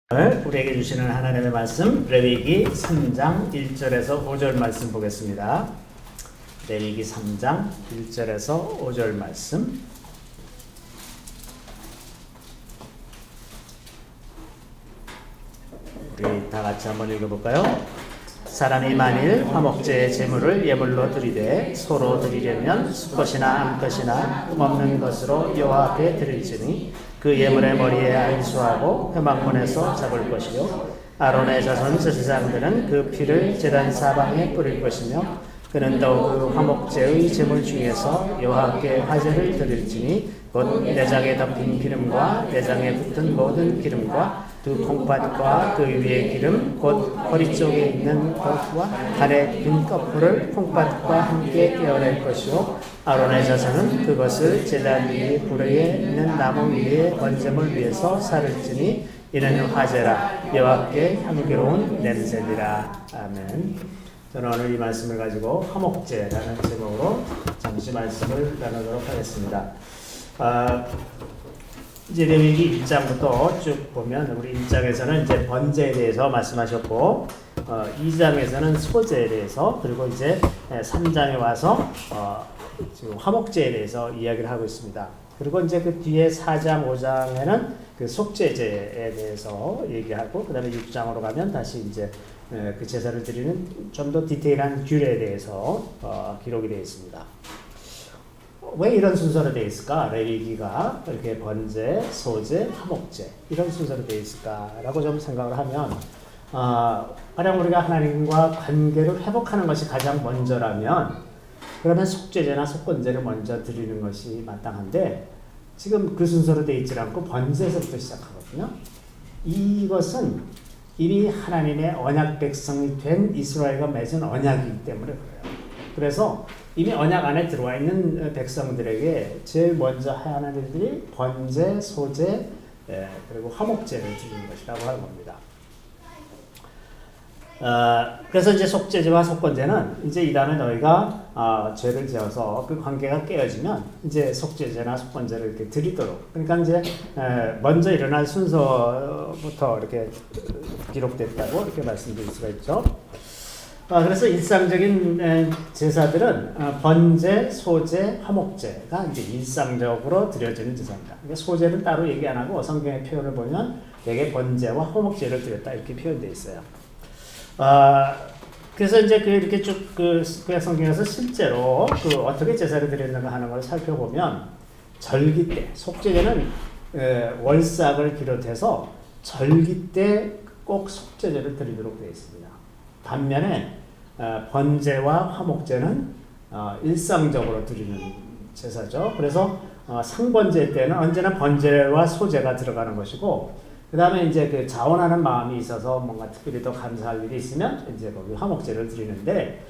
우리에게 주시는 하나님의 말씀 레위기 3장 1절에서 5절 말씀 보겠습니다. 레위기 3장 1절에서 5절 말씀. 우리 다 같이 한번 읽어볼까요? 사람이 만일 화목제의 제물을 예물로 드리되 서로 드리려면 수컷이나 암컷이나 흠없는 것으로 여호와 앞에 드릴지니 그 예물의 머리에 안수하고 회막문에서 잡을 것이요 아론의 자손 제사장들은 그 피를 제단 사방에 뿌릴 것이며 그는 더욱 그 화목제의 제물 중에서 여호와께 화제를 드릴지니 곧 내장에 덮인 기름과 내장에 붙은 모든 기름과 두 콩팥과 그 위의 기름 곧 허리 쪽에 있는 것과 발의 빈 거풀을 콩팥과 함께 떼어낼 것이요 아론의 자손은 그것을 제단 위에 불에 있는 나무 위에 번제물 위에서 사를지니 이는 화제라 여호와께 향기로운 냄새니라. 아멘. 저는 오늘 이 말씀을 가지고 화목제라는 제목으로 잠시 말씀을 나누도록 하겠습니다. 이제 레위기 1장부터 쭉 보면 우리 1장에서는 이제 번제에 대해서 말씀하셨고 2장에서는 소제에 대해서 그리고 이제 3장에 와서 지금 화목제에 대해서 이야기를 하고 있습니다. 그리고 이제 그 뒤에 4장, 5장에는 그 속죄제에 대해서 얘기하고 그 다음에 6장으로 가면 다시 이제 그 제사를 드리는 좀 더 디테일한 규례에 대해서 기록이 되어 있습니다. 왜 이런 순서로 되어 있을까? 레위기가 이렇게 번제, 소제, 화목제 이런 순서로 되어 있을까라고 좀 생각을 하면 가령 우리가 하나님과 관계를 회복하는 것이 가장 먼저라면 그러면 속죄제나 속건제를 먼저 드리는 것이 마땅한데 지금 그 순서로 되어 있지 않고 번제에서부터 시작하거든요. 이것은 이미 하나님의 언약 백성이 된 이스라엘과 맺은 언약이기 때문에 그래요. 그래서 이미 언약 안에 들어와 있는 백성들에게 제일 먼저 해야 하는 일들이 번제, 소제, 그리고 화목제를 드리는 것이라고 하는 겁니다. 그래서 이제 속죄제와 속건제는 이제 이 다음에 너희가 죄를 지어서 그 관계가 깨어지면 이제 속죄제나 속건제를 이렇게 드리도록 그러니까 이제 먼저 일어날 순서부터 이렇게 기록됐다고 이렇게 말씀드릴 수가 있죠. 그래서 일상적인 제사들은 번제, 소제, 화목제가 이제 일상적으로 드려지는 제사입니다. 그러니까 소제는 따로 얘기 안 하고 성경의 표현을 보면 되게 번제와 화목제를 드렸다 이렇게 표현되어 있어요. 그래서 이제 이렇게 쭉 구약 성경에서 실제로 어떻게 제사를 드렸는가 하는 걸 살펴보면 절기 때 속죄제는 월삭을 비롯해서 절기 때 꼭 속죄제를 드리도록 되어 있습니다. 반면에 번제와 화목제는 일상적으로 드리는 제사죠. 그래서 상번제 때는 언제나 번제와 소제가 들어가는 것이고 그 다음에 이제 그 자원하는 마음이 있어서 뭔가 특별히 더 감사할 일이 있으면 이제 거기 화목제를 드리는데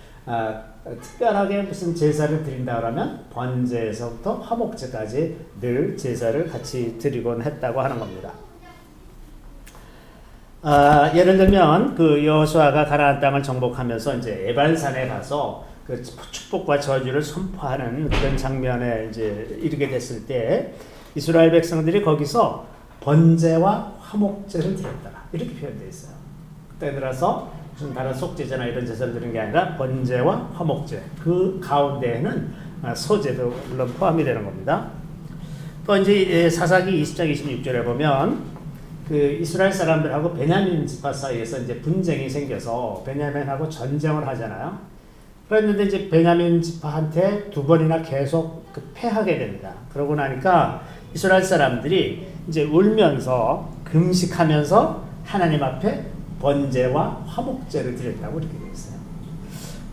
특별하게 무슨 제사를 드린다 그러면 번제에서부터 화목제까지 늘 제사를 같이 드리곤 했다고 하는 겁니다. 예를 들면 그 여호수아가 가나안 땅을 정복하면서 이제 에발산에 가서 그 축복과 저주를 선포하는 그런 장면에 이제 이르게 됐을 때 이스라엘 백성들이 거기서 번제와 화목제를 드렸다 이렇게 표현되어 있어요. 그때 들어서 무슨 다른 속죄제나 이런 제사를 드리는 게 아니라 번제와 화목제 그 가운데에는 소제도 물론 포함이 되는 겁니다. 또 이제 사사기 20장 26절에 보면 그 이스라엘 사람들하고 베냐민 지파 사이에서 이제 분쟁이 생겨서 베냐민하고 전쟁을 하잖아요. 그랬는데 이제 베냐민 지파한테 두 번이나 계속 패하게 됩니다. 그러고 나니까 이스라엘 사람들이 이제 울면서 금식하면서 하나님 앞에 번제와 화목제를 드렸다고 이렇게 되어 있어요.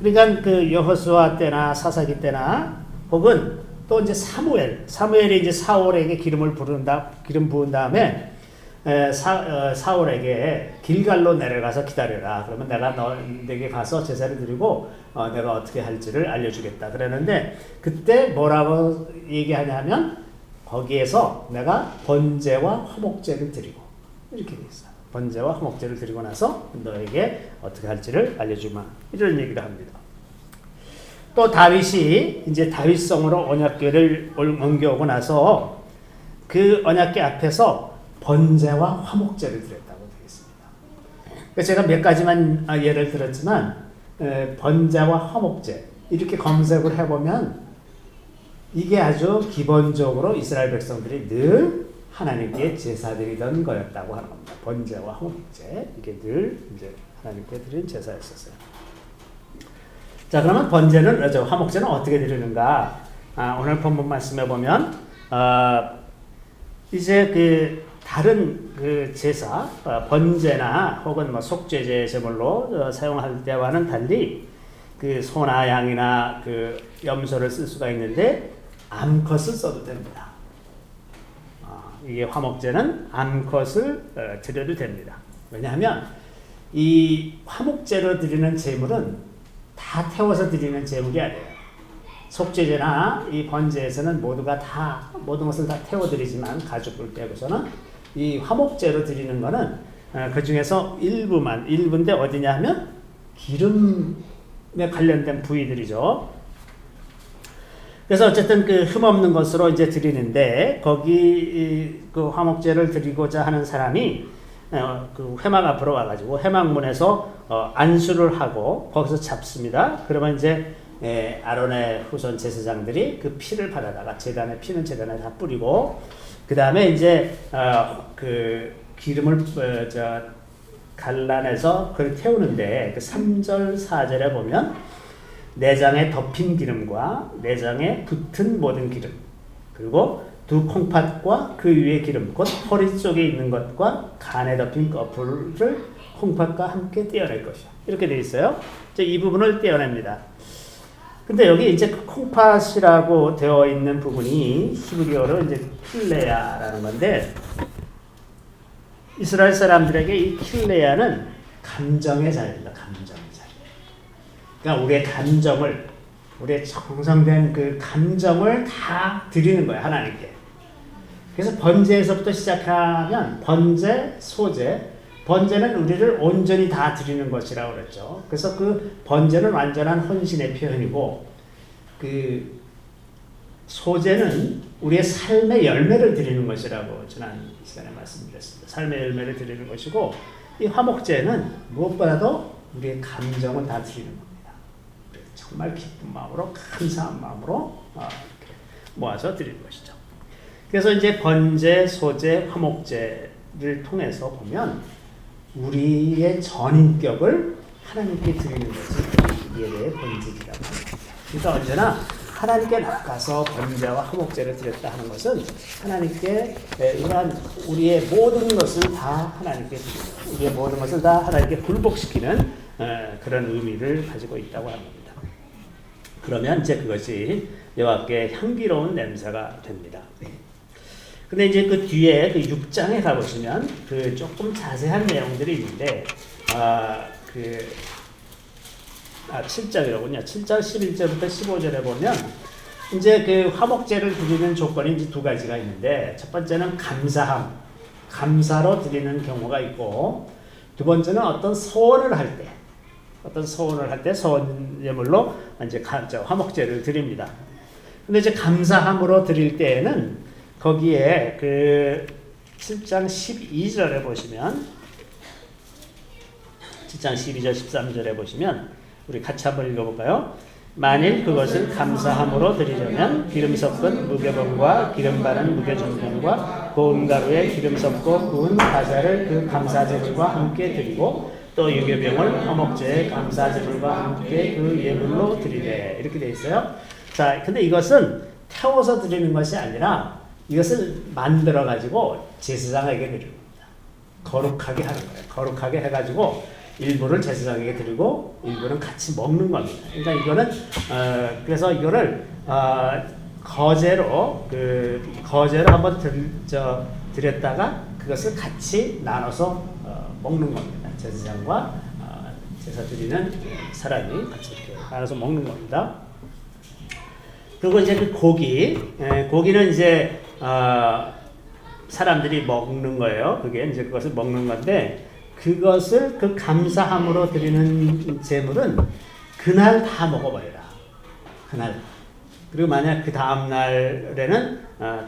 그러니까 그 여호수아 때나 사사기 때나 혹은 또 이제 사무엘이 이제 사울에게 기름 부은 다음에 사울에게 길갈로 내려가서 기다려라. 그러면 내가 너에게 가서 제사를 드리고 내가 어떻게 할지를 알려주겠다. 그러는데 그때 뭐라고 얘기하냐면 거기에서 내가 번제와 화목제를 드리고 이렇게 돼 있어요. 번제와 화목제를 드리고 나서 너에게 어떻게 할지를 알려주마. 이런 얘기를 합니다. 또 다윗이 이제 다윗성으로 언약궤를 옮겨오고 나서 그 언약궤 앞에서 번제와 화목제를 드렸다고 되어 있습니다. 제가 몇 가지만 예를 들었지만 번제와 화목제 이렇게 검색을 해보면 이게 아주 기본적으로 이스라엘 백성들이 늘 하나님께 제사드리던 거였다고 하는 겁니다. 번제와 화목제 이게 늘 이제 하나님께 드린 제사였었어요. 자, 그러면 번제는 화목제는 어떻게 드리는가? 오늘 본문 말씀해 보면 이제 그 다른 그 제사 번제나 혹은 뭐 속죄제 제물로 사용할 때와는 달리 그 소나 양이나 그 염소를 쓸 수가 있는데 암컷을 써도 됩니다. 이게 화목제는 암컷을 드려도 됩니다. 왜냐하면 이 화목제로 드리는 제물은 다 태워서 드리는 제물이 아니에요. 속죄제나 이 번제에서는 모든 것을 다 태워드리지만 가죽을 빼고서는 이 화목제로 드리는 거는 그 중에서 일부인데 어디냐 하면 기름에 관련된 부위들이죠. 그래서 어쨌든 그 흠없는 것으로 이제 드리는데 거기 그 화목제를 드리고자 하는 사람이 그 회막 앞으로 와가지고 회막문에서 안수를 하고 거기서 잡습니다. 그러면 이제 아론의 후손 제사장들이 그 피를 받아다가 피는 제단에 다 뿌리고 그 다음에 이제 그 기름을 갈라내서 그걸 태우는데 그 3절 4절에 보면 내장에 덮인 기름과 내장에 붙은 모든 기름 그리고 두 콩팥과 그 위에 기름 곧 허리 쪽에 있는 것과 간에 덮인 거풀을 콩팥과 함께 떼어낼 것이요. 이렇게 되어 있어요. 이 부분을 떼어냅니다. 근데 여기 이제 그 콩팥이라고 되어 있는 부분이 히브리어로 이제 킬레야라는 건데 이스라엘 사람들에게 이 킬레야는 감정의 자리입니다. 감정의 자리. 그러니까 우리의 정성된 그 감정을 다 드리는 거예요. 하나님께. 그래서 번제에서부터 시작하면 번제, 소제, 번제는 우리를 온전히 다 드리는 것이라고 그랬죠. 그래서 그 번제는 완전한 헌신의 표현이고 그 소제는 우리의 삶의 열매를 드리는 것이라고 지난 시간에 말씀드렸습니다. 삶의 열매를 드리는 것이고 이 화목제는 무엇보다도 우리의 감정을 다 드리는 겁니다. 정말 기쁜 마음으로 감사한 마음으로 이렇게 모아서 드리는 것이죠. 그래서 이제 번제, 소제, 화목제를 통해서 보면 우리의 전인격을 하나님께 드리는 것이 예배의 본질이라고 합니다. 그러니까 언제나 하나님께 나가서 번제와 화목제를 드렸다 하는 것은 하나님께 이러한 우리의 모든 것을 다 하나님께 드리는, 우리의 모든 것을 다 하나님께 굴복시키는 그런 의미를 가지고 있다고 합니다. 그러면 이제 그것이 여호와께 향기로운 냄새가 됩니다. 근데 이제 그 뒤에 그 6장에 가보시면 그 조금 자세한 내용들이 있는데 7장이라군요. 7장 11절부터 15절에 보면 이제 그 화목제를 드리는 조건이 이제 두 가지가 있는데 첫 번째는 감사로 드리는 경우가 있고 두 번째는 어떤 소원을 할 때 소원 예물로 이제 화목제를 드립니다. 근데 이제 감사함으로 드릴 때에는 거기에 그 7장 12절에 보시면 7장 12절 13절에 보시면 우리 같이 한번 읽어볼까요? 만일 그것을 감사함으로 드리려면 기름 섞은 무교병과 기름 바른 무교전병과 고운 가루에 기름 섞고 구운 과자를 그 감사제물과 함께 드리고 또 유교병을 화목제의 감사제물과 함께 그 예물로 드리되 이렇게 되어 있어요. 자, 근데 이것은 태워서 드리는 것이 아니라 이것을 만들어 가지고 제사장에게 드리는 겁니다. 거룩하게 하는 거예요. 거룩하게 해가지고 일부를 제사장에게 드리고 일부는 같이 먹는 겁니다. 그러니까 이거는 그래서 이거를 거제로 한번 드렸다가 그것을 같이 나눠서 먹는 겁니다. 제사장과 제사 드리는 사람이 같이 이렇게 나눠서 먹는 겁니다. 그리고 이제 그 고기는 이제 사람들이 먹는 거예요. 그게 이제 그것을 먹는 건데 그것을 그 감사함으로 드리는 제물은 그날 다 먹어버려라. 그날. 그리고 만약 그 다음 날에는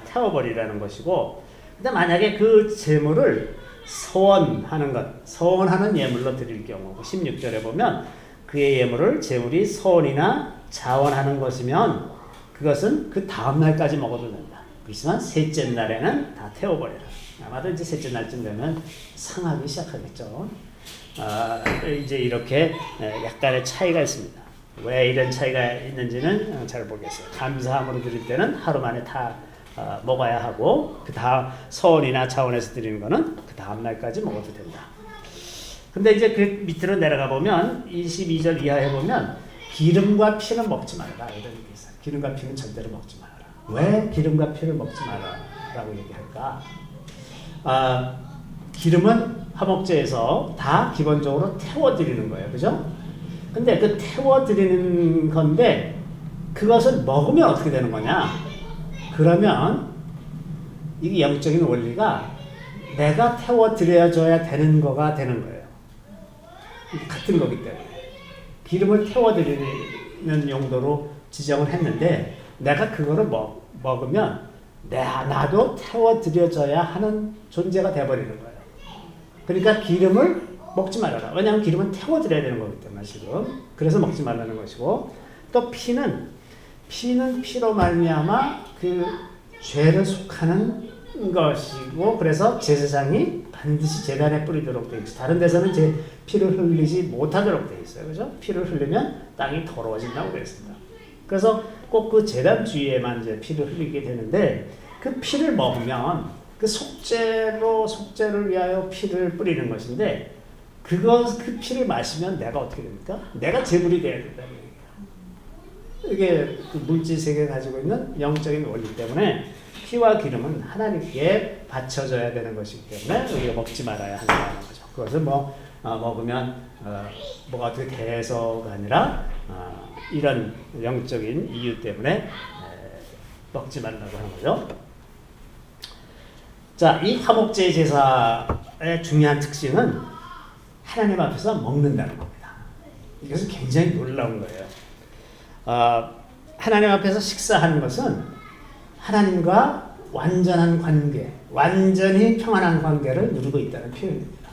태워버리라는 것이고, 근데 만약에 그 제물을 서원하는 것, 서원하는 예물로 드릴 경우 16절에 보면 그의 예물을 제물이 서원이나 자원하는 것이면 그것은 그 다음 날까지 먹어도 된다. 그렇지만 셋째 날에는 다 태워버려라. 아마도 이제 셋째 날쯤 되면 상하기 시작하겠죠. 이제 이렇게 약간의 차이가 있습니다. 왜 이런 차이가 있는지는 잘 모르겠어요. 감사함으로 드릴 때는 하루 만에 다 먹어야 하고 그 다음 서원이나 자원에서 드리는 거는 그 다음 날까지 먹어도 된다. 근데 이제 그 밑으로 내려가 보면 22절 이하에 보면 기름과 피는 먹지 말라 이런 게 있어요. 기름과 피는 절대로 먹지 말라. 왜 기름과 피를 먹지 말라라고 얘기할까? 기름은 화목제에서 다 기본적으로 태워드리는 거예요, 그죠? 근데 그 태워드리는 건데 그것을 먹으면 어떻게 되는 거냐? 그러면 이게 영적인 원리가 내가 태워드려줘야 되는 거가 되는 거예요. 같은 거기 때문에 기름을 태워드리는 용도로 지정을 했는데 내가 그거를 먹으면 나도 태워드려져야 하는 존재가 돼버리는 거예요. 그러니까 기름을 먹지 말아라. 왜냐하면 기름은 태워드려야 되는 거기 때문에 지금. 그래서 먹지 말라는 것이고 또 피는 피로 말미암아 그 죄를 속하는 것이고 그래서 제사장이 반드시 제단에 뿌리도록 되어 있어요. 다른 데서는 이제 피를 흘리지 못하도록 되어 있어요. 그죠? 피를 흘리면 땅이 더러워진다고 그랬습니다. 그래서 꼭 그 제단 주위에만 이제 피를 흘리게 되는데 그 피를 먹으면 그 속죄를 위하여 피를 뿌리는 것인데 그 피를 마시면 내가 어떻게 됩니까? 내가 제물이 돼야 된다는 얘기예요. 이게 그 물질 세계가 가지고 있는 영적인 원리 때문에 피와 기름은 하나님께 바쳐져야 되는 것이기 때문에 우리가 먹지 말아야 한다는 거죠. 그것을 먹으면 뭐가 어떻게 돼서가 아니라 이런 영적인 이유 때문에 먹지 말라고 하는 거죠. 자, 이 화목제 제사의 중요한 특징은 하나님 앞에서 먹는다는 겁니다. 이것은 굉장히 놀라운 거예요. 하나님 앞에서 식사하는 것은 하나님과 완전한 관계, 완전히 평안한 관계를 누리고 있다는 표현입니다.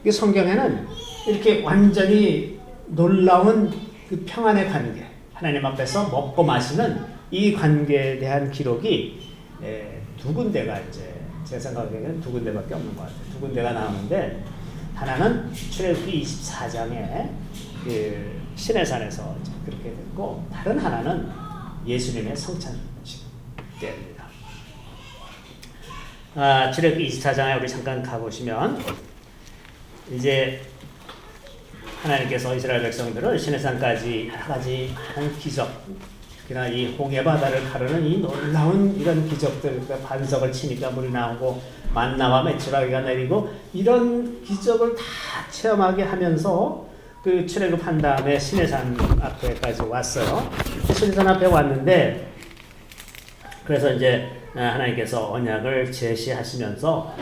이 성경에는 이렇게 완전히 놀라운 그 평안의 관계, 하나님 앞에서 먹고 마시는 이 관계에 대한 기록이 두 군데가 이제 제 생각에는 두 군데밖에 없는 것 같아요. 두 군데가 나오는데 하나는 출애굽기 24장에 그 시내산에서 그렇게 됐고 다른 하나는 예수님의 성찬식 때입니다. 출애굽기 24장에 우리 잠깐 가보시면 이제 하나님께서 이스라엘 백성들을 시내산까지 여러 가지 한 기적, 그러나 이 홍해 바다를 가르는 이 놀라운 이런 기적들, 그러니까 반석을 치니까 물이 나오고 만나와 메추라기가 내리고 이런 기적을 다 체험하게 하면서 그 출애굽한 다음에 시내산 앞에까지 왔어요. 시내산 앞에 왔는데 그래서 이제 하나님께서 언약을 제시하시면서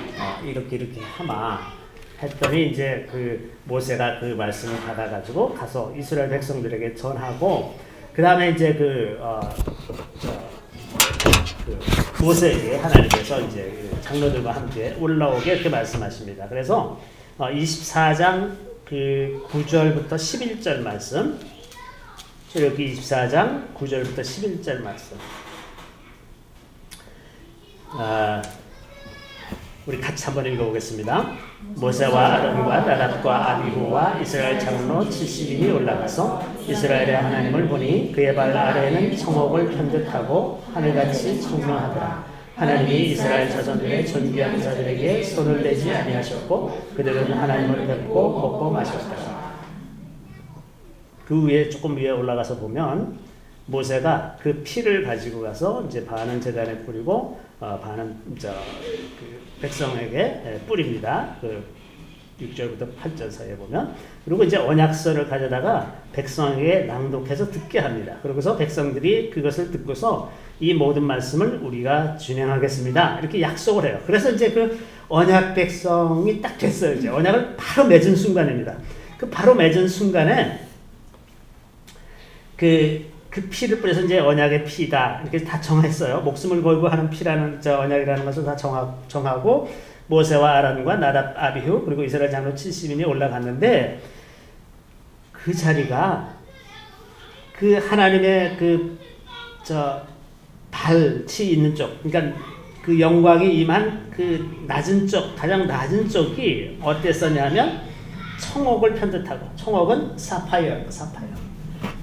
이렇게 하마 했더니 이제 그 모세가 그 말씀을 받아가지고 가서 이스라엘 백성들에게 전하고 그 다음에 이제 그 모세에게 하나님께서 이제 장로들과 함께 올라오게 이렇게 말씀하십니다. 그래서 24장 그 9절부터 11절 말씀, 출애굽기 24장 9절부터 11절 말씀. 우리 같이 한번 읽어보겠습니다. 모세와 아론과 나답과 아비후와 이스라엘 장로 70인이 올라가서 이스라엘의 하나님을 보니 그의 발 아래에는 청옥을 편듯하고 하늘같이 청명하더라. 하나님이 이스라엘 자손들의 존귀한 자들에게 손을 내지 아니하셨고 그들은 하나님을 뵙고 먹고 마셨더라. 그 위에 조금 위에 올라가서 보면 모세가 그 피를 가지고 가서 이제 반은 제단에 뿌리고 반은 그 백성에게 뿌립니다. 그 6절부터 8절 사이에 보면 그리고 이제 언약서를 가져다가 백성에게 낭독해서 듣게 합니다. 그러고서 백성들이 그것을 듣고서 이 모든 말씀을 우리가 준행하겠습니다. 이렇게 약속을 해요. 그래서 이제 그 언약 백성이 딱 됐어요. 이제 언약을 바로 맺은 순간입니다. 그 바로 맺은 순간에 그 피를 뿌려서 이제 언약의 피다 이렇게 다 정했어요. 목숨을 걸고 하는 피라는 언약이라는 것을 다 정하고 모세와 아론과 나답 아비후 그리고 이스라엘 장로 70인이 올라갔는데 그 자리가 그 하나님의 발치 있는 쪽, 그러니까 그 영광이 임한 그 낮은 쪽, 가장 낮은 쪽이 어땠었냐면 청옥을 편듯하고, 청옥은 사파이어예요.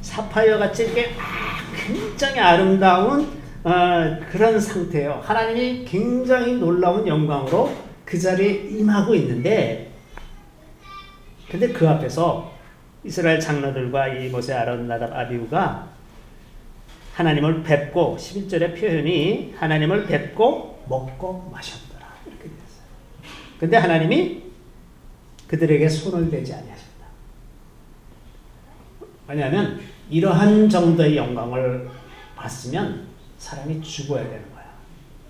사파이어 같이 이렇게 굉장히 아름다운 그런 상태예요. 하나님이 굉장히 놀라운 영광으로 그 자리에 임하고 있는데, 근데 그 앞에서 이스라엘 장로들과 이 모세, 아론, 나답, 아비후가 하나님을 뵙고, 11절의 표현이 하나님을 뵙고 먹고 마셨더라 이렇게 됐어요. 근데 하나님이 그들에게 손을 대지 아니하셨다. 왜냐하면 이러한 정도의 영광을 봤으면 사람이 죽어야 되는 거야.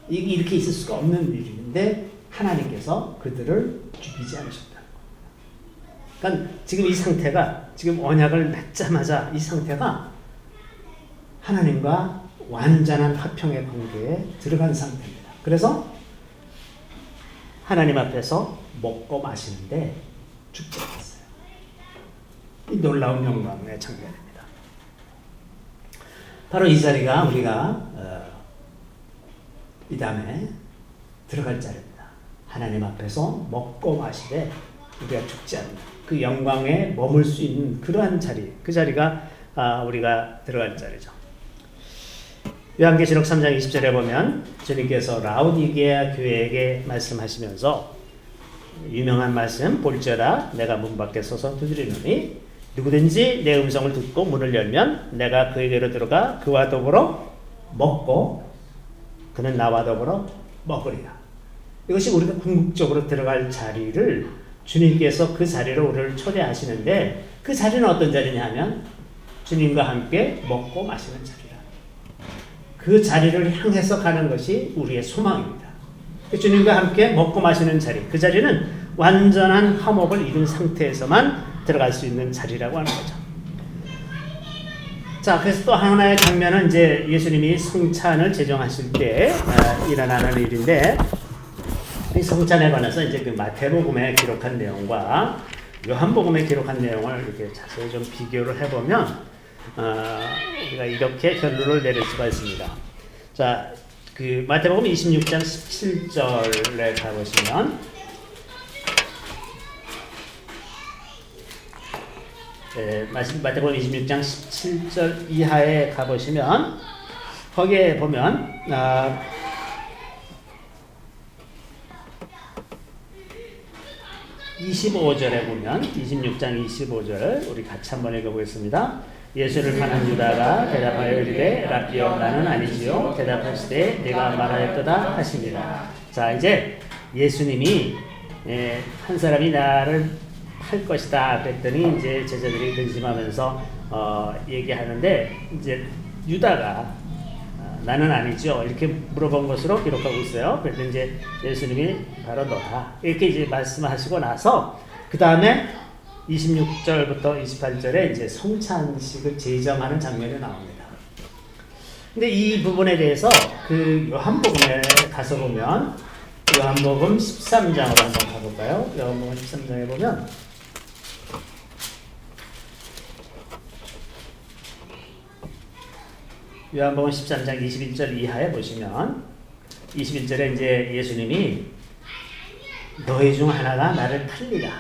이게 이렇게 있을 수가 없는 일인데 하나님께서 그들을 죽이지 않으셨다는 거예요. 그러니까 지금 이 상태가, 지금 언약을 맺자마자 이 상태가 하나님과 완전한 화평의 관계에 들어간 상태입니다. 그래서 하나님 앞에서 먹고 마시는데 죽지 않았어요. 이 놀라운 영광의 장면입니다. 바로 이 자리가 우리가 이 다음에 들어갈 자리입니다. 하나님 앞에서 먹고 마시되 우리가 죽지 않는 그 영광에 머물 수 있는 그러한 자리, 그 자리가 우리가 들어갈 자리죠. 요한계시록 3장 20절에 보면 주님께서 라오디게아 교회에게 말씀하시면서 유명한 말씀, 볼지어다 내가 문 밖에 서서 두드리노니 누구든지 내 음성을 듣고 문을 열면 내가 그에게로 들어가 그와 더불어 먹고 그는 나와 더불어 먹으리라. 이것이 우리가 궁극적으로 들어갈 자리를 주님께서 그 자리로 우리를 초대하시는데, 그 자리는 어떤 자리냐 하면 주님과 함께 먹고 마시는 자리라. 그 자리를 향해서 가는 것이 우리의 소망입니다. 주님과 함께 먹고 마시는 자리, 그 자리는 완전한 화목을 이룬 상태에서만 들어갈 수 있는 자리라고 하는 거죠. 자, 그래서 또 하나의 장면은 이제 예수님이 성찬을 제정하실 때 일어나는 일인데, 이 성찬에 관해서 이제 그 마태복음에 기록한 내용과 요한복음에 기록한 내용을 이렇게 자세히 좀 비교를 해보면 우리가 이렇게 결론을 내릴 수가 있습니다. 자, 그 마태복음 26장 17절에 가보시면 마태복음 26장 17절 이하에 가보시면 거기에 보면 25절에 보면 26장 25절 우리 같이 한번 읽어보겠습니다. 예수를 파는 유다가 대답하여 이르되 라비여 나는 아니지요. 대답하시되 내가 말하였도다 하십니다. 자, 이제 예수님이 한 사람이 나를 팔 것이다 그랬더니 이제 제자들이 근심하면서 얘기하는데, 이제 유다가 나는 아니죠 이렇게 물어본 것으로 기록하고 있어요. 그래서 이제 예수님이 바로 너다 이렇게 이제 말씀하시고 나서 그 다음에 26절부터 28절에 이제 성찬식을 제정하는 장면이 나옵니다. 근데 이 부분에 대해서 그 요한복음에 가서 보면 요한복음 13장으로 한번 가볼까요? 요한복음 13장에 보면 요한복음 13장 21절 이하에 보시면 21절에 이제 예수님이 너희 중 하나가 나를 팔리라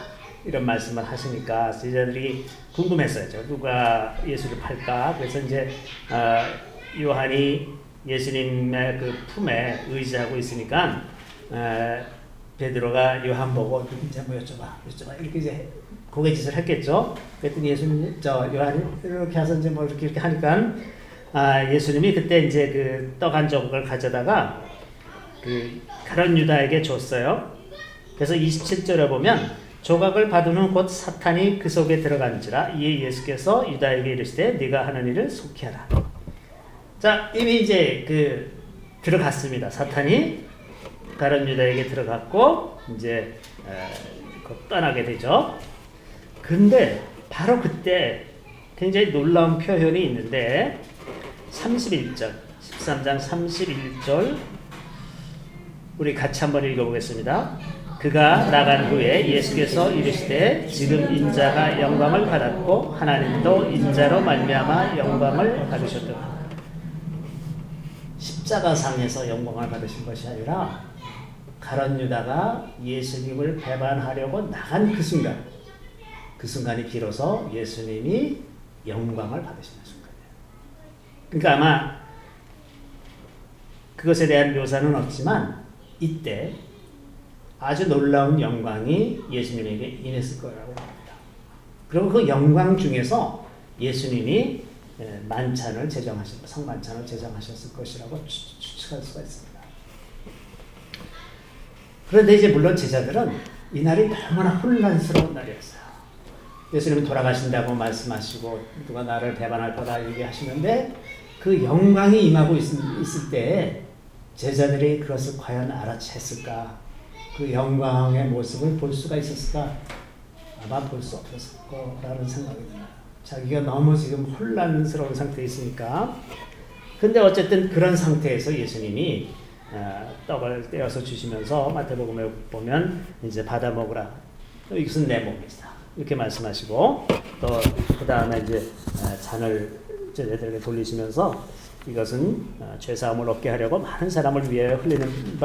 이런 말씀을 하시니까 제자들이 궁금했어요. 누가 예수를 팔까? 그래서 이제 요한이 예수님의 그 품에 의지하고 있으니까 베드로가 요한 보고 누군지 한번 여쭤봐 이렇게 이제 고개짓을 했겠죠. 그랬더니 예수님이 요한이 이렇게 해서 이제 뭐 이렇게 하니까 예수님이 그때 이제 그 떡 한 조각을 가져다가 그 가룟 유다에게 줬어요. 그래서 27절에 보면 조각을 받은 후 곧 사탄이 그 속에 들어간지라 이에 예수께서 유다에게 이르시되 네가 하는 일을 속히 하라. 자, 이미 이제 그 들어갔습니다. 사탄이 가룟 유다에게 들어갔고 이제 곧 떠나게 되죠. 그런데 바로 그때 굉장히 놀라운 표현이 있는데 31절 13장 31절 우리 같이 한번 읽어보겠습니다. 그가 나간 후에 예수께서 이르시되 지금 인자가 영광을 받았고 하나님도 인자로 말미암아 영광을 받으셨도다. 십자가상에서 영광을 받으신 것이 아니라 가룟 유다가 예수님을 배반하려고 나간 그 순간이 비로소 예수님이 영광을 받으시는 순간이에요. 그러니까 아마 그것에 대한 묘사는 없지만 이때 아주 놀라운 영광이 예수님에게 임했을 거라고 합니다. 그리고 그 영광 중에서 예수님이 만찬을 제정하셨고 성만찬을 제정하셨을 것이라고 추측할 수가 있습니다. 그런데 이제 물론 제자들은 이날이 너무나 혼란스러운 날이었어요. 예수님은 돌아가신다고 말씀하시고 누가 나를 배반할 거다 얘기하시는데 그 영광이 임하고 있을 때에 제자들이 그것을 과연 알아챘을까? 그 영광의 모습을 볼 수가 있었을까? 아마 볼 수 없었을 거라는 생각이 들어요. 자기가 너무 지금 혼란스러운 상태에 있으니까. 근데 어쨌든 그런 상태에서 예수님이 떡을 떼어서 주시면서 마태복음에 보면 이제 받아 먹으라. 이것은 내 몸이다. 이렇게 말씀하시고 또 그 다음에 이제 잔을 제자들에게 돌리시면서 이것은 죄사함을 얻게 하려고 많은 사람을 위하여 흘리는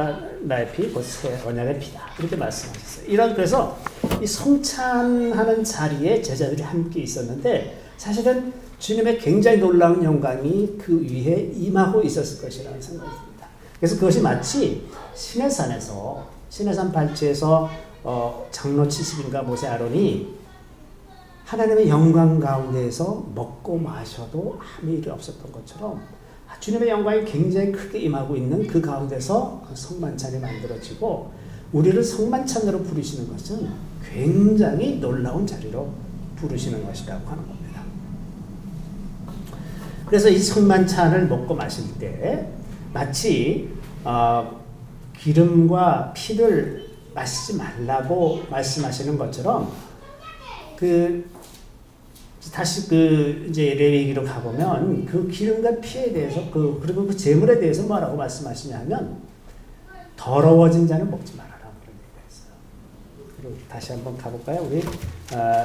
나의 피, 곧 새 언약의 피다. 이렇게 말씀하셨어요. 그래서 이 성찬하는 자리에 제자들이 함께 있었는데 사실은 주님의 굉장히 놀라운 영광이 그 위에 임하고 있었을 것이라는 생각이 듭니다. 그래서 그것이 마치 시내산 발치에서 장로 70인가 모세 아론이 하나님의 영광 가운데에서 먹고 마셔도 아무 일이 없었던 것처럼 주님의 영광이 굉장히 크게 임하고 있는 그 가운데서 성만찬이 만들어지고 우리를 성만찬으로 부르시는 것은 굉장히 놀라운 자리로 부르시는 것이라고 하는 겁니다. 그래서 이 성만찬을 먹고 마실 때 마치 기름과 피를 마시지 말라고 말씀하시는 것처럼 다시 이제 레위기로 가보면 그 기름과 피에 대해서 그리고 그 제물에 대해서 뭐라고 말씀하시냐면 더러워진 자는 먹지 말아라 그런 얘기가 있어요. 그리고 다시 한번 가볼까요? 우리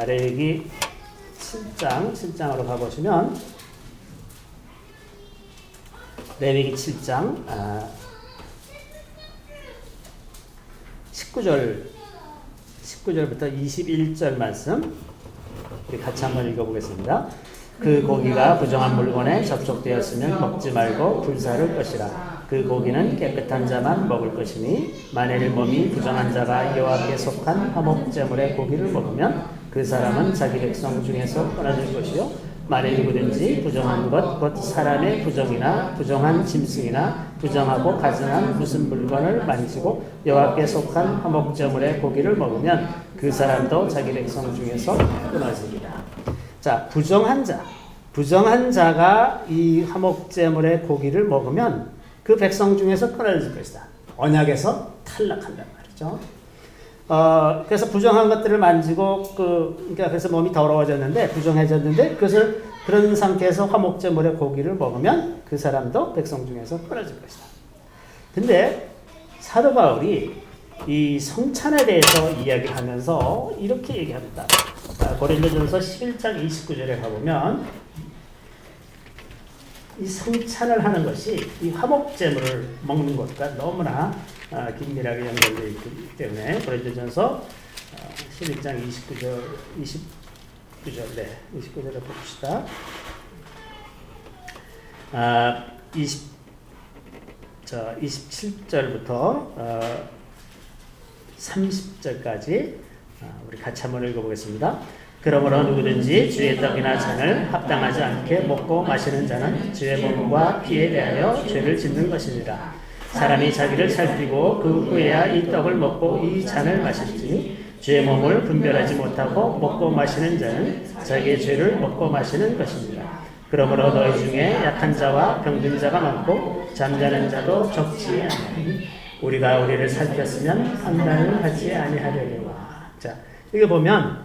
레위기 7장으로 가보시면 레위기 7장 19절부터 21절 말씀 우리 같이 한번 읽어보겠습니다. 그 고기가 부정한 물건에 접촉되었으면 먹지 말고 불사를 것이라. 그 고기는 깨끗한 자만 먹을 것이니 만일 몸이 부정한 자가 여호와께 속한 화목제물의 고기를 먹으면 그 사람은 자기 백성 중에서 끊어질 것이요 만일 누구든지 부정한 것 곧 사람의 부정이나 부정한 짐승이나 부정하고 가증한 무슨 물건을 만지고 여호와께 속한 화목제물의 고기를 먹으면 그 사람도 자기 백성 중에서 끊어지리라. 자, 부정한 자가 이 화목제물의 고기를 먹으면 그 백성 중에서 끊어질 것이다. 언약에서 탈락한단 말이죠. 그래서 부정한 것들을 만지고 그러니까 그래서 몸이 더러워졌는데 부정해졌는데 그런 상태에서 화목제물의 고기를 먹으면 그 사람도 백성 중에서 끊어질 것이다. 근데 사도 바울이 이 성찬에 대해서 이야기하면서 이렇게 얘기합니다. 고린도전서 11장 29절에 가보면 이 성찬을 하는 것이 이 화목제물을 먹는 것과 너무나 긴밀하게 연결되어 있기 때문에 고린도전서 11장 29절에 봅시다. 27절부터 30절까지 우리 같이 한번 읽어보겠습니다. 그러므로 누구든지 주의 떡이나 잔을 합당하지 않게 먹고 마시는 자는 주의 몸과 피에 대하여 죄를 짓는 것이니라. 사람이 자기를 살피고 그 후에야 이 떡을 먹고 이 잔을 마실지 주의 몸을 분별하지 못하고 먹고 마시는 자는 자기의 죄를 먹고 마시는 것입니다. 그러므로 너희 중에 약한 자와 병든 자가 많고 잠자는 자도 적지 않으니 우리가 우리를 살폈으면 판단을 하지 아니하려니와. 자, 이거 보면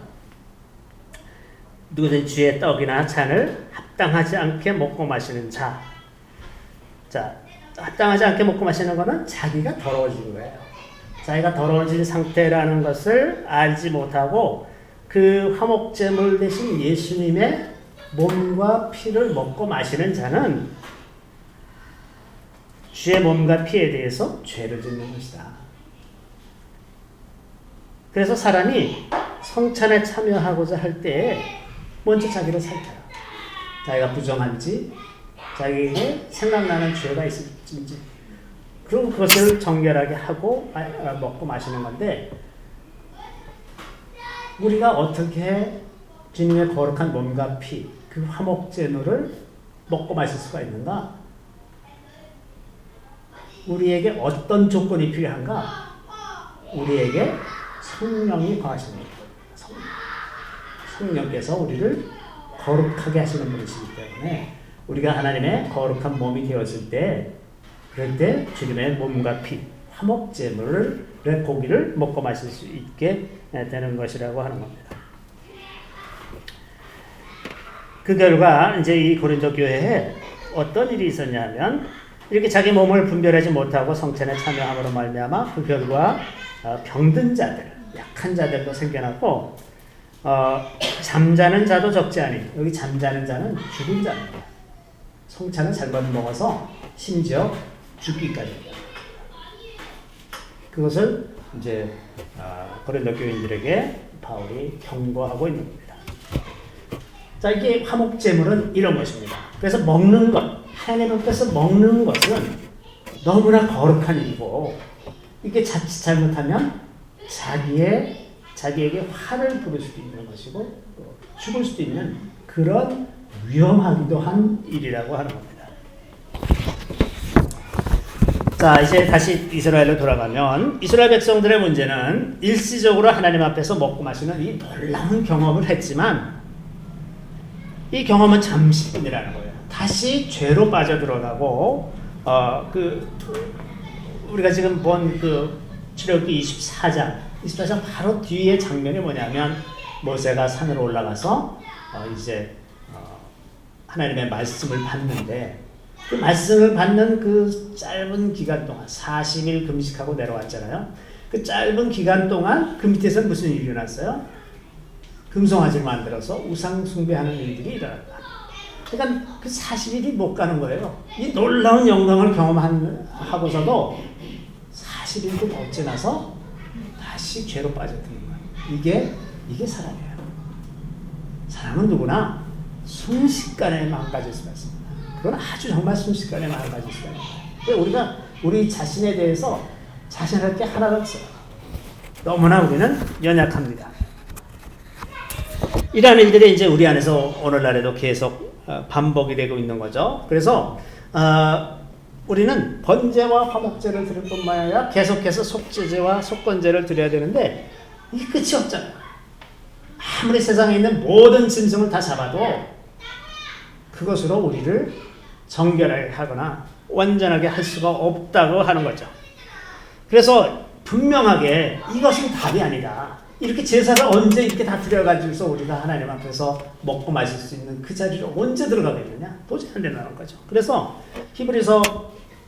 누구든지 주의 떡이나 잔을 합당하지 않게 먹고 마시는 자. 자, 합당하지 않게 먹고 마시는 거는 자기가 더러워진 거예요. 자기가 더러워진 상태라는 것을 알지 못하고 그 화목제물 대신 예수님의 몸과 피를 먹고 마시는 자는 주의 몸과 피에 대해서 죄를 짓는 것이다. 그래서 사람이 성찬에 참여하고자 할 때 먼저 자기를 살펴요. 자기가 부정한지, 자기에게 생각나는 죄가 있을지, 그리고 그것을 정결하게 하고 먹고 마시는 건데, 우리가 어떻게 주님의 거룩한 몸과 피, 그 화목제물을 먹고 마실 수가 있는가? 우리에게 어떤 조건이 필요한가? 우리에게 성령이 거하시는 거예요. 성령께서 우리를 거룩하게 하시는 분이시기 때문에 우리가 하나님의 거룩한 몸이 되었을 때, 그럴 때 주님의 몸과 피, 화목제물의 고기를 먹고 마실 수 있게 되는 것이라고 하는 겁니다. 그 결과 이제 이 고린도 교회에 어떤 일이 있었냐면, 이렇게 자기 몸을 분별하지 못하고 성찬에 참여함으로 말미암아 그 결과 병든 자들, 약한 자들도 생겨났고, 잠자는 자도 적지 않니. 여기 잠자는 자는 죽은 자입니다. 성찬을 잘못 먹어서 심지어 죽기까지. 그것을 이제 고린도 교인들에게 바울이 경고하고 있는 겁니다. 자, 이게 화목제물은 이런 것입니다. 그래서 먹는 것, 하나님 앞에서 먹는 것은 너무나 거룩한 일이고, 이게 자칫 잘못하면 자기에게 화를 부를 수도 있는 것이고, 죽을 수도 있는 그런 위험하기도 한 일이라고 하는 겁니다. 자, 이제 다시 이스라엘로 돌아가면, 이스라엘 백성들의 문제는 일시적으로 하나님 앞에서 먹고 마시는 이 놀라운 경험을 했지만, 이 경험은 잠시뿐이라는 거예요. 다시 죄로 빠져들어가고, 우리가 지금 본 그 출애굽기 24장 바로 뒤에 장면이 뭐냐면, 모세가 산으로 올라가서 하나님의 말씀을 받는데, 그 말씀을 받는 그 짧은 기간 동안 40일 금식하고 내려왔잖아요. 그 짧은 기간 동안 그 밑에서 무슨 일이 일어났어요? 금송아지를 만들어서 우상 숭배하는 일들이 일어났다. 그러니까 그 40일이 못 가는 거예요. 이 놀라운 영광을 경험하고서도 40일도 못 지나서 다시 죄로 빠져드는 거예요. 이게 사랑이에요. 사랑은 누구나 순식간에 망가질 수가 있습니다. 그건 아주 정말 순식간에 망가질 수가 있어요. 우리가 우리 자신에 대해서 자신할 게 하나도 없어요. 너무나 우리는 연약합니다. 이러한 일들이 이제 우리 안에서 오늘날에도 계속 반복이 되고 있는 거죠. 그래서 우리는 번제와 화목제를 드릴 뿐만 아니라 계속해서 속죄제와 속건제를 드려야 되는데, 이게 끝이 없잖아요. 아무리 세상에 있는 모든 짐승을 다 잡아도 그것으로 우리를 정결하게 하거나 완전하게 할 수가 없다고 하는 거죠. 그래서 분명하게 이것은 답이 아니다. 이렇게 제사를 언제 이렇게 다 드려가지고서 우리가 하나님 앞에서 먹고 마실 수 있는 그 자리로 언제 들어가겠느냐? 도저히 안 된다는 거죠. 그래서 히브리서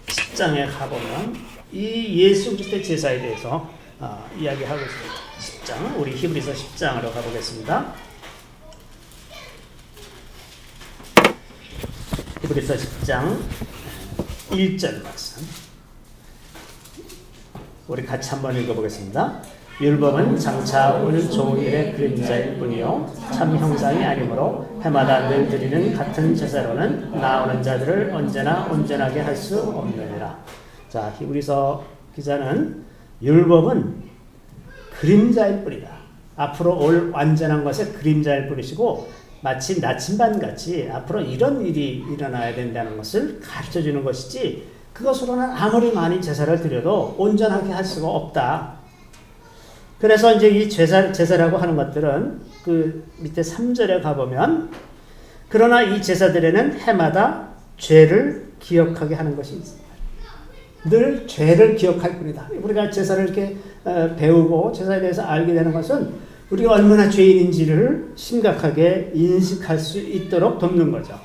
10장에 가보면 이 예수 그리스도의 제사에 대해서 이야기하고 있습니다. 10장, 우리 히브리서 10장으로 가보겠습니다. 히브리서 10장 1절 말씀, 우리 같이 한번 읽어보겠습니다. 율법은 장차 올 좋은 일의 그림자일 뿐이요 참 형상이 아니므로 해마다 늘 드리는 같은 제사로는 나오는 자들을 언제나 온전하게 할 수 없느니라. 자, 히브리서 기자는 율법은 그림자일 뿐이다. 앞으로 올 완전한 것의 그림자일 뿐이시고, 마치 나침반같이 앞으로 이런 일이 일어나야 된다는 것을 가르쳐주는 것이지, 그것으로는 아무리 많이 제사를 드려도 온전하게 할 수가 없다. 그래서 이제 이 제사라고 하는 것들은 그 밑에 3절에 가보면, 그러나 이 제사들에는 해마다 죄를 기억하게 하는 것이 있습니다. 늘 죄를 기억할 뿐이다. 우리가 제사를 이렇게 배우고 제사에 대해서 알게 되는 것은 우리가 얼마나 죄인인지를 심각하게 인식할 수 있도록 돕는 거죠.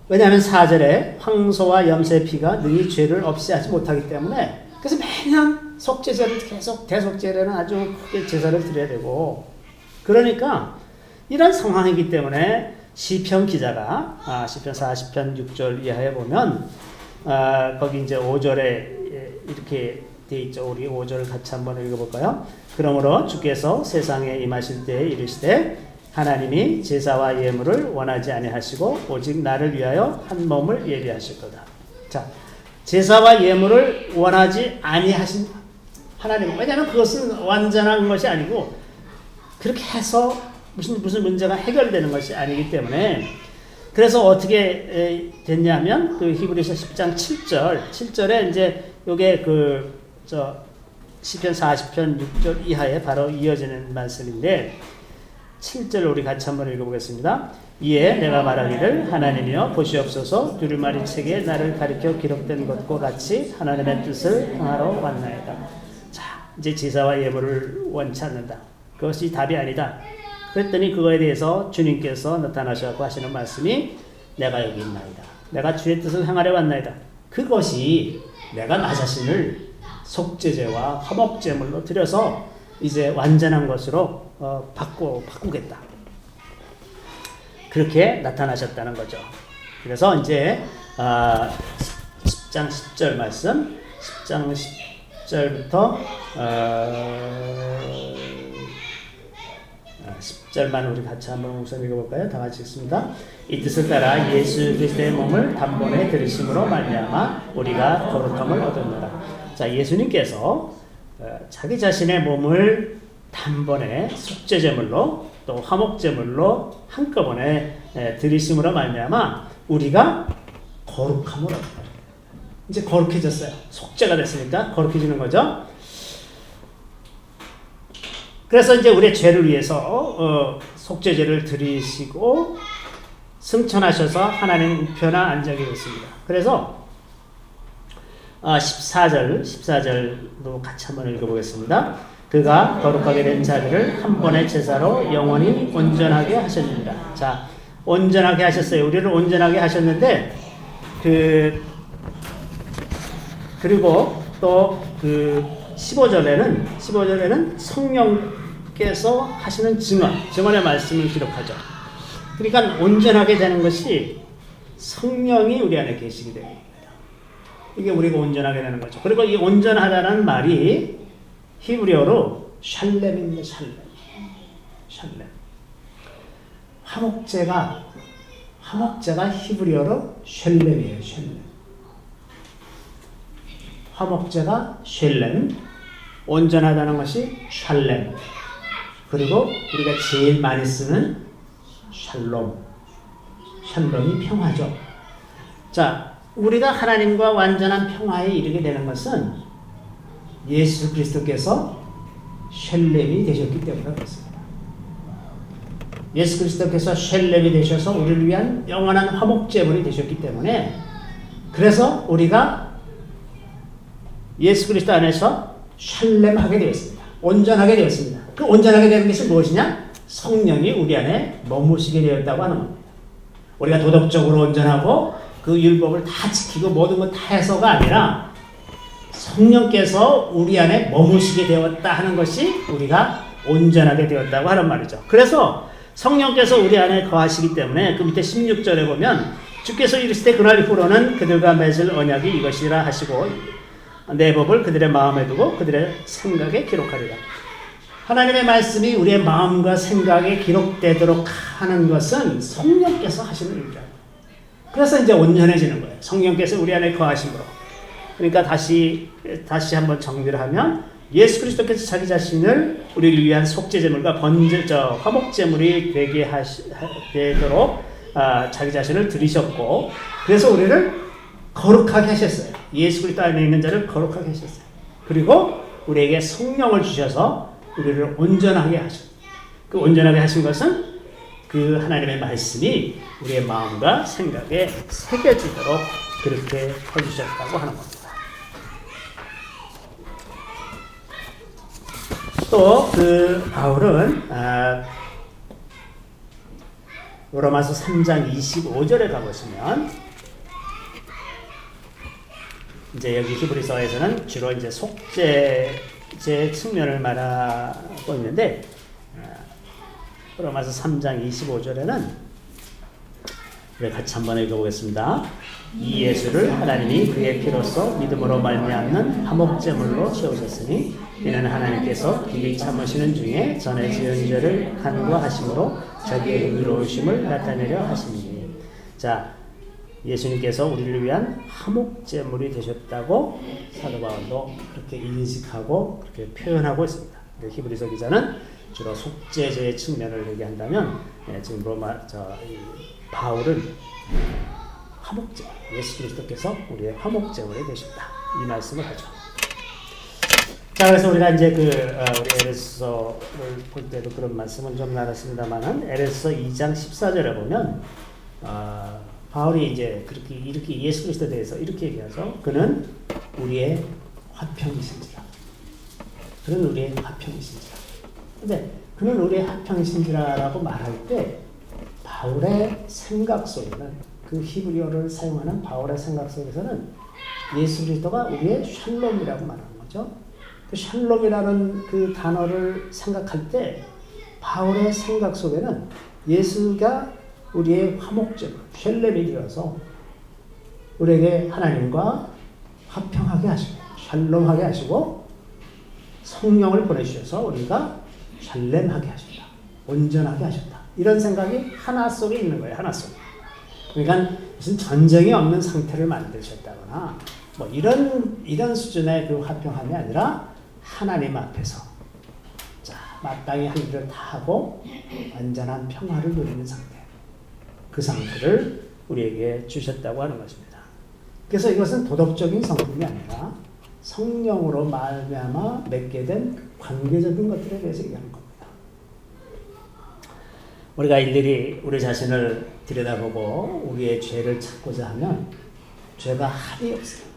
왜냐하면 4절에 황소와 염소의 피가 능히 죄를 없이 하지 못하기 때문에 그래서 매년 속죄제를 계속 대속죄는 아주 크게 제사를 드려야 되고 그러니까 이런 상황이기 때문에 시편 기자가 시편 40편 6절 이하에 보면 거기 이제 5절에 이렇게 돼 있죠. 우리 5절 같이 한번 읽어볼까요? 그러므로 주께서 세상에 임하실 때에 이르시되 하나님이 제사와 예물을 원하지 아니하시고 오직 나를 위하여 한 몸을 예비하실 거다. 자, 제사와 예물을 원하지 아니하신 하나님. 왜냐하면 그것은 완전한 것이 아니고 그렇게 해서 무슨 문제가 해결되는 것이 아니기 때문에 그래서 어떻게 됐냐면 그 히브리서 10장 7절에 이제 요게 시편 40편 6절 이하에 바로 이어지는 말씀인데 7절 우리 같이 한번 읽어보겠습니다. 이에 내가 말하기를 하나님이여 보시옵소서 두루마리 책에 나를 가리켜 기록된 것과 같이 하나님의 뜻을 행하러 왔나이다. 자, 이제 제사와 예물을 원치 않는다. 그것이 답이 아니다. 그랬더니 그거에 대해서 주님께서 나타나셔서 하시는 말씀이 내가 여기 있나이다. 내가 주의 뜻을 행하려 왔나이다. 그것이 내가 나 자신을 속죄제와 화목제물로 드려서 이제 완전한 것으로 바꾸겠다. 그렇게 나타나셨다는 거죠. 그래서 이제 10장 10절 말씀 10장 10절부터 10절만 우리 같이 한번 우선 읽어볼까요? 다 같이 읽습니다. 이 뜻을 따라 예수 그리스도의 몸을 단번에 들으심으로 말미암아 우리가 거룩함을 얻었노라. 자, 예수님께서 자기 자신의 몸을 단번에 속죄제물로 또 화목제물로 한꺼번에 들이심으로 말미암아 우리가 거룩함을 얻었다. 이제 거룩해졌어요. 속죄가 됐으니까 거룩해지는 거죠. 그래서 이제 우리의 죄를 위해서 속죄제를 드리시고 승천하셔서 하나님 우편에 앉아 계셨습니다. 그래서 14절도 같이 한번 읽어보겠습니다. 그가 거룩하게 된 자들을 한 번의 제사로 영원히 온전하게 하셨습니다. 자, 온전하게 하셨어요. 우리를 온전하게 하셨는데 그리고 또 15절에는 성령께서 하시는 증언의 말씀을 기록하죠. 그러니까 온전하게 되는 것이 성령이 우리 안에 계시게 됩니다. 이게 우리가 온전하게 되는 거죠. 그리고 이 온전하다는 말이 히브리어로 샬렘입니다. 샬렘. 화목제가 히브리어로 샬렘이에요. 샬렘. 화목제가 샬렘. 온전하다는 것이 샬렘. 그리고 우리가 제일 많이 쓰는 샬롬. 샬롬이 평화죠. 자, 우리가 하나님과 완전한 평화에 이르게 되는 것은 예수 그리스도께서 샬렘이 되셨기 때문에 그렇습니다. 예수 그리스도께서 샬렘이 되셔서 우리를 위한 영원한 화목제물이 되셨기 때문에 그래서 우리가 예수 그리스도 안에서 샬렘하게 되었습니다. 온전하게 되었습니다. 그 온전하게 되는 것이 무엇이냐? 성령이 우리 안에 머무시게 되었다고 하는 겁니다. 우리가 도덕적으로 온전하고 그 율법을 다 지키고 모든 것 다 해서가 아니라 성령께서 우리 안에 머무시게 되었다 하는 것이 우리가 온전하게 되었다고 하는 말이죠. 그래서 성령께서 우리 안에 거하시기 때문에 그 밑에 16절에 보면 주께서 이르시되 그날 이후로는 그들과 맺을 언약이 이것이라 하시고 내 법을 그들의 마음에 두고 그들의 생각에 기록하리라. 하나님의 말씀이 우리의 마음과 생각에 기록되도록 하는 것은 성령께서 하시는 일이다. 그래서 이제 온전해지는 거예요. 성령께서 우리 안에 거하심으로. 그러니까 다시 한번 정리를 하면 예수 그리스도께서 자기 자신을 우리를 위한 속죄제물과 화목제물이 되도록 자기 자신을 들이셨고 그래서 우리를 거룩하게 하셨어요. 예수 그리스도 안에 있는 자를 거룩하게 하셨어요. 그리고 우리에게 성령을 주셔서 우리를 온전하게 하셨어요. 그 온전하게 하신 것은 그 하나님의 말씀이 우리의 마음과 생각에 새겨지도록 그렇게 해주셨다고 하는 겁니다. 또 그 바울은 로마서 3장 25절에 가보시면 이제 여기 히브리서에서는 주로 이제 속죄의 측면을 말하고 있는데 로마서 3장 25절에는 우리 같이 한번 읽어보겠습니다. 이 예수를 하나님이 그의 피로써 믿음으로 말미암는 화목제물로 세우셨으니 이는 하나님께서 길이 참으시는 중에 전에 지은 죄를 간구하심으로 자기의 의로우심을 나타내려 하시니. 자, 예수님께서 우리를 위한 화목제물이 되셨다고 사도 바울도 그렇게 인식하고 그렇게 표현하고 있습니다. 히브리서 기자는 주로 속죄제의 측면을 얘기한다면 지금 바울은 화목제, 예수 그리스도께서 우리의 화목제물이 되셨다 이 말씀을 하죠. 자, 그래서 우리가 이제 우리 에베소서를 볼 때도 그런 말씀은 좀 나눴습니다만은 에베소서 2장 14절에 보면 바울이 이제 이렇게 예수 그리스도에 대해서 이렇게 얘기하죠. 그는 우리의 화평이신지라. 그는 우리의 화평이신지라. 근데 그는 우리의 화평이신지라라고 말할 때 바울의 생각 속에는 그 히브리어를 사용하는 바울의 생각 속에서는 예수 그리스도가 우리의 샬롬이라고 말하는 거죠. 그 샬롬이라는 그 단어를 생각할 때 바울의 생각 속에는 예수가 우리의 화목제물, 샬렘이 되어서 우리에게 하나님과 화평하게 하시고 샬롬하게 하시고 성령을 보내주셔서 우리가 샬렘하게 하셨다. 온전하게 하셨다. 이런 생각이 하나 속에 있는 거예요. 하나 속에. 그러니까 무슨 전쟁이 없는 상태를 만드셨다거나 뭐 이런 수준의 그 화평함이 아니라 하나님 앞에서 자, 마땅히 할 일을 다 하고 완전한 평화를 누리는 상태. 그 상태를 우리에게 주셨다고 하는 것입니다. 그래서 이것은 도덕적인 성품이 아니라 성령으로 말미암아 맺게 된 관계적인 것들에 대해서 얘기하는 겁니다. 우리가 일일이 우리 자신을 들여다보고 우리의 죄를 찾고자 하면 죄가 합이 없어요.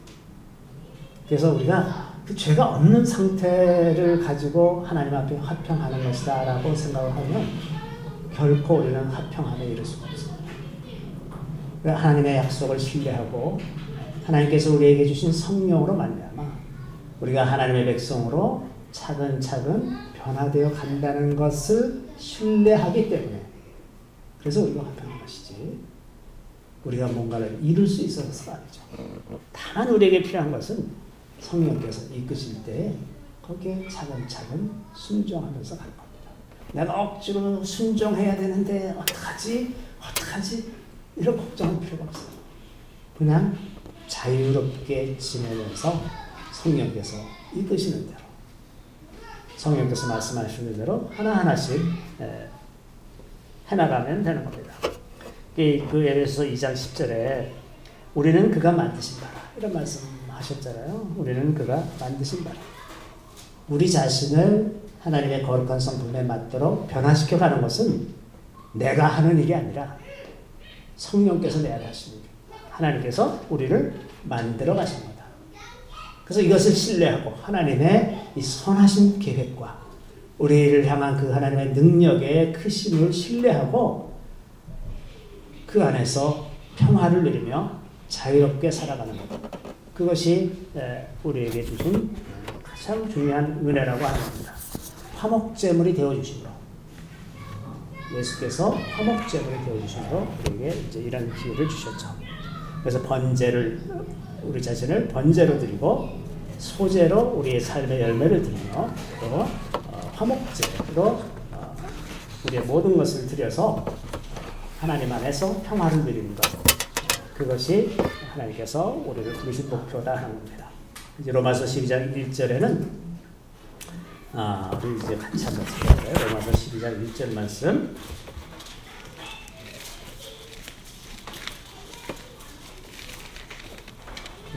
그래서 우리가 그 죄가 없는 상태를 가지고 하나님 앞에 화평하는 것이다 라고 생각을 하면 결코 우리는 화평함에 이를 수가 없어요. 하나님의 약속을 신뢰하고 하나님께서 우리에게 주신 성령으로 말미암아 우리가 하나님의 백성으로 차근차근 변화되어 간다는 것을 신뢰하기 때문에 그래서 우리가 화평한 것이지 우리가 뭔가를 이룰 수 있어서가 아니죠. 다만 우리에게 필요한 것은 성령께서 이끄실 때 거기에 차근차근 순종하면서 갈 겁니다. 내가 억지로 순종해야 되는데 어떡하지? 이런 걱정할 필요가 없어요. 그냥 자유롭게 지내면서 성령께서 이끄시는 대로 성령께서 말씀하시는 대로 하나하나씩 해나가면 되는 겁니다. 그 에베소서 2장 10절에 우리는 그가 만드신 바라 이런 말씀 하셨잖아요. 우리는 그가 만드신 바라. 우리 자신을 하나님의 거룩한 성품에 맞도록 변화시켜가는 것은 내가 하는 일이 아니라 성령께서 내야 하시는 일. 하나님께서 우리를 만들어 가신 거다. 그래서 이것을 신뢰하고 하나님의 이 선하신 계획과 우리를 향한 그 하나님의 능력의 크심을 신뢰하고 그 안에서 평화를 누리며 자유롭게 살아가는 것. 그것이 우리에게 주신 가장 중요한 은혜라고 하는 겁니다. 화목제물이 되어주심으로 예수께서 화목제물이 되어주심으로 우리에게 이제 이런 기회를 주셨죠. 그래서 우리 자신을 번제로 드리고 소제로 우리의 삶의 열매를 드리며 또 화목제로 우리의 모든 것을 드려서 하나님 안에서 평화를 누리는 것. 그것이 하나님께서 우리를 부르신 목표다 하는 겁니다. 이제 로마서 12장 1절에는 우리 이제 같이 한번 읽어볼까요? 로마서 12장 1절 말씀.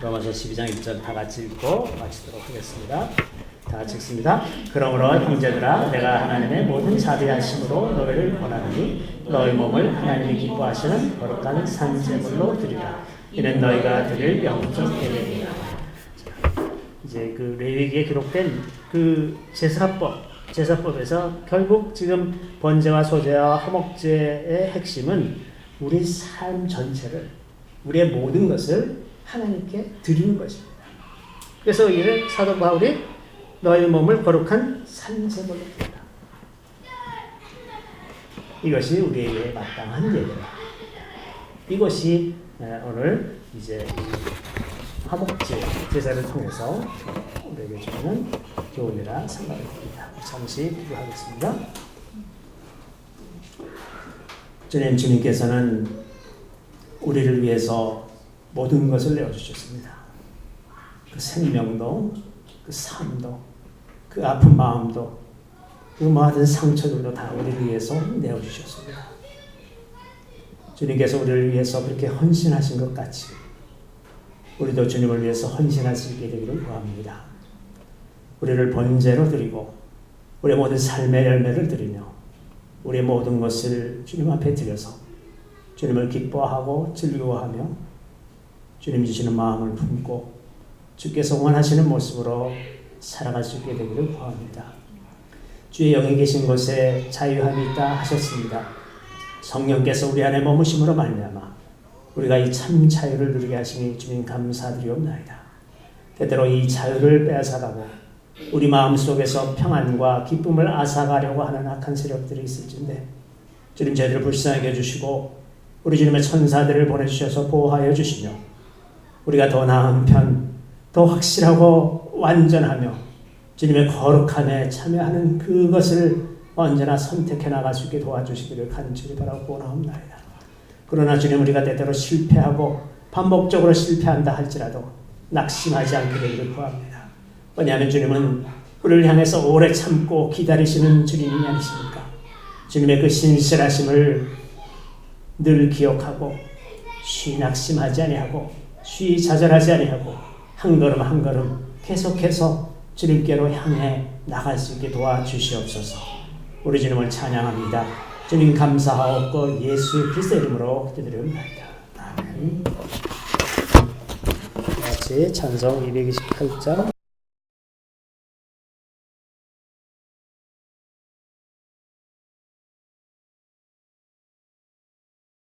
로마서 12장 1절 다 같이 읽고 마치도록 하겠습니다. 다 같이 읽습니다. 그러므로 형제들아 내가 하나님의 모든 자비하심으로 너희를 권하노니 너희 몸을 하나님이 기뻐하시는 거룩한 산제물로 드리라. 이는 너희가 드릴 영적 예배니라. 이제 그 레위기에 기록된 그 제사법 제사법에서 결국 지금 번제와 소제와 화목제의 핵심은 우리 삶 전체를, 우리의 모든 것을 하나님께 드리는 것입니다. 그래서 이를 사도 바울이 너희 몸을 거룩한 산제물로 드리라. 이것이 우리에게 마땅한 예배다. 이것이 오늘 이제 화목제 제사를 통해서 우리에게 주는 교훈이라 생각이 듭니다. 잠시 기도하겠습니다. 주님께서는 우리를 위해서 모든 것을 내어주셨습니다. 그 생명도, 그 삶도, 그 아픈 마음도, 그 모든 상처들도 다 우리를 위해서 내어주셨습니다. 주님께서 우리를 위해서 그렇게 헌신하신 것 같이 우리도 주님을 위해서 헌신할 수 있게 되기를 구합니다. 우리를 번제로 드리고 우리의 모든 삶의 열매를 드리며 우리의 모든 것을 주님 앞에 드려서 주님을 기뻐하고 즐거워하며 주님 주시는 마음을 품고 주께서 원하시는 모습으로 살아갈 수 있게 되기를 구합니다. 주의 영에 계신 곳에 자유함이 있다 하셨습니다. 성령께서 우리 안에 머무심으로 말미암아 우리가 이 참 자유를 누리게 하시니 주님 감사드리옵나이다. 때때로 이 자유를 빼앗아가고 우리 마음속에서 평안과 기쁨을 앗아가려고 하는 악한 세력들이 있을진데 주님 저희들을 불쌍하게 해주시고 우리 주님의 천사들을 보내주셔서 보호하여 주시며 우리가 더 나은 편, 더 확실하고 완전하며 주님의 거룩함에 참여하는 그것을 언제나 선택해 나갈 수 있게 도와주시기를 간절히 바라고 원하옵나이다. 그러나 주님 우리가 때때로 실패하고 반복적으로 실패한다 할지라도 낙심하지 않게 되기를 구합니다. 왜냐하면 주님은 우리를 향해서 오래 참고 기다리시는 주님이 아니십니까? 주님의 그 신실하심을 늘 기억하고 쉬 낙심하지 아니하고 쉬 좌절하지 아니하고 한 걸음 한 걸음 계속해서 주님께로 향해 나갈 수 있게 도와주시옵소서. 우리 주님을 찬양합니다. 주님 감사하옵고 예수 그리스도의 이름으로 기도드립니다. 아멘. 같이 찬송 228장